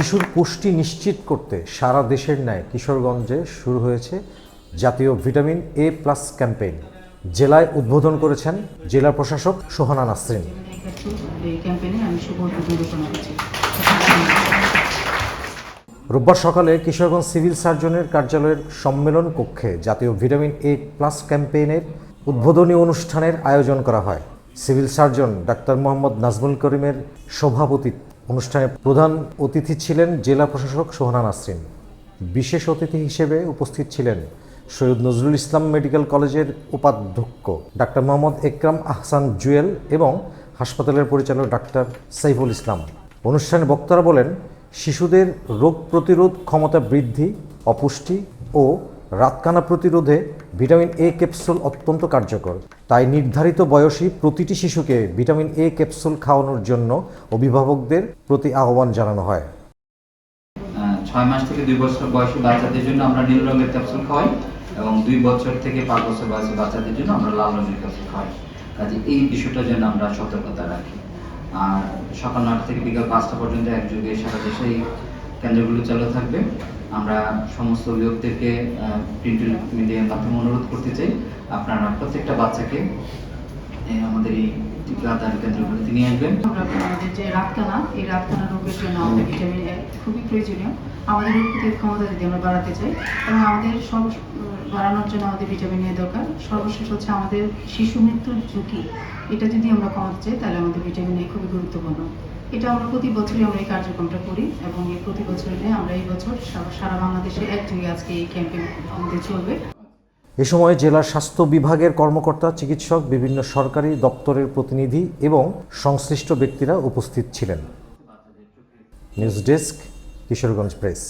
শিশুর পুষ্টি নিশ্চিত করতে সারা দেশের ন্যায় কিশোরগঞ্জে শুরু হয়েছে জাতীয় ভিটামিন এ প্লাস ক্যাম্পেইন। জেলায় উদ্বোধন করেছেন জেলা প্রশাসক সোহানা নাসরিন। রোববার সকালে কিশোরগঞ্জ সিভিল সার্জনের কার্যালয়ের সম্মেলন কক্ষে জাতীয় ভিটামিন এ প্লাস ক্যাম্পেইনের উদ্বোধনী অনুষ্ঠানের আয়োজন করা হয়। Civil surgeon doctor Mohammad Nazmul করিমের সভাপতিত্বে অনুষ্ঠানে প্রধান অতিথি ছিলেন জেলা প্রশাসক সোহানা নাসরিন। বিশেষ অতিথি হিসেবে উপস্থিত ছিলেন সৈয়দ নজরুল ইসলাম মেডিকেল কলেজের উপাধ্যক্ষ ডাক্তার মোহাম্মদ একরাম আহসান জুয়েল এবং হাসপাতালের পরিচালক ডাক্তার সাইফুল ইসলাম। অনুষ্ঠানে বক্তারা বলেন, শিশুদের রোগ প্রতিরোধ ক্ষমতা বৃদ্ধি, অপুষ্টি ও রাতকানা প্রতিরোধে ভিটামিন এ ক্যাপসুল অত্যন্ত কার্যকর। তাই নির্ধারিত বয়সী প্রতিটি শিশুকে ভিটামিন এ ক্যাপসুল খাওয়ানোর জন্য অভিভাবকদের প্রতি আহ্বান জানানো হয়। 6 মাস থেকে 2 বছর বয়সী বাচ্চাদের জন্য আমরা নীল রঙের ক্যাপসুল খাওয়াই এবং 2 বছর থেকে 5 বছর বয়সী বাচ্চাদের জন্য আমরা লাল রঙের ক্যাপসুল খাওয়াই। কাজে এই বিষয়টার জন্য আমরা সতর্কতা রাখি। আর সকাল 9টা থেকে বিকাল 5টা পর্যন্ত একযোগে সারা দেশে এই কেন্দ্রগুলো চালু থাকবে। আমরা সমস্ত অভিভাবকদেরকে প্রিন্ট মিডিয়ার মাধ্যমে অনুরোধ করতে চাই, আপনারা প্রত্যেকটা বাচ্চাকে আমাদের এই টিকাদান কেন্দ্রগুলোতে নিয়ে আসবেন। আমাদের যে রাতকানা, এই রাতকানা রোগের জন্য আমাদের ভিটামিন এ খুবই প্রয়োজনীয়। আমাদের রোগ প্রতিরোধ ক্ষমতা যদি আমরা বাড়াতে চাই এবং আমাদের সব বাড়ানোর জন্য আমাদের ভিটামিন এ দরকার। সর্বশেষ হচ্ছে আমাদের শিশু মৃত্যুর ঝুঁকি, এটা যদি আমরা কমাতে চাই তাহলে আমাদের ভিটামিন এ খুবই গুরুত্বপূর্ণ। এটা আমরা প্রতি বছরই আমরা এই কার্যক্রমটা করি এবং এই প্রতি বছরে আমরা এই বছর সারা বাংলাদেশে একযোগে আজকে এই ক্যাম্পেইন আমাদের চলবে। এ সময় জেলার স্বাস্থ্য বিভাগের কর্মকর্তা, চিকিৎসক, বিভিন্ন সরকারি দপ্তরের প্রতিনিধি এবং সংশ্লিষ্ট ব্যক্তিরা উপস্থিত ছিলেন। News desk, Kishoreganj press.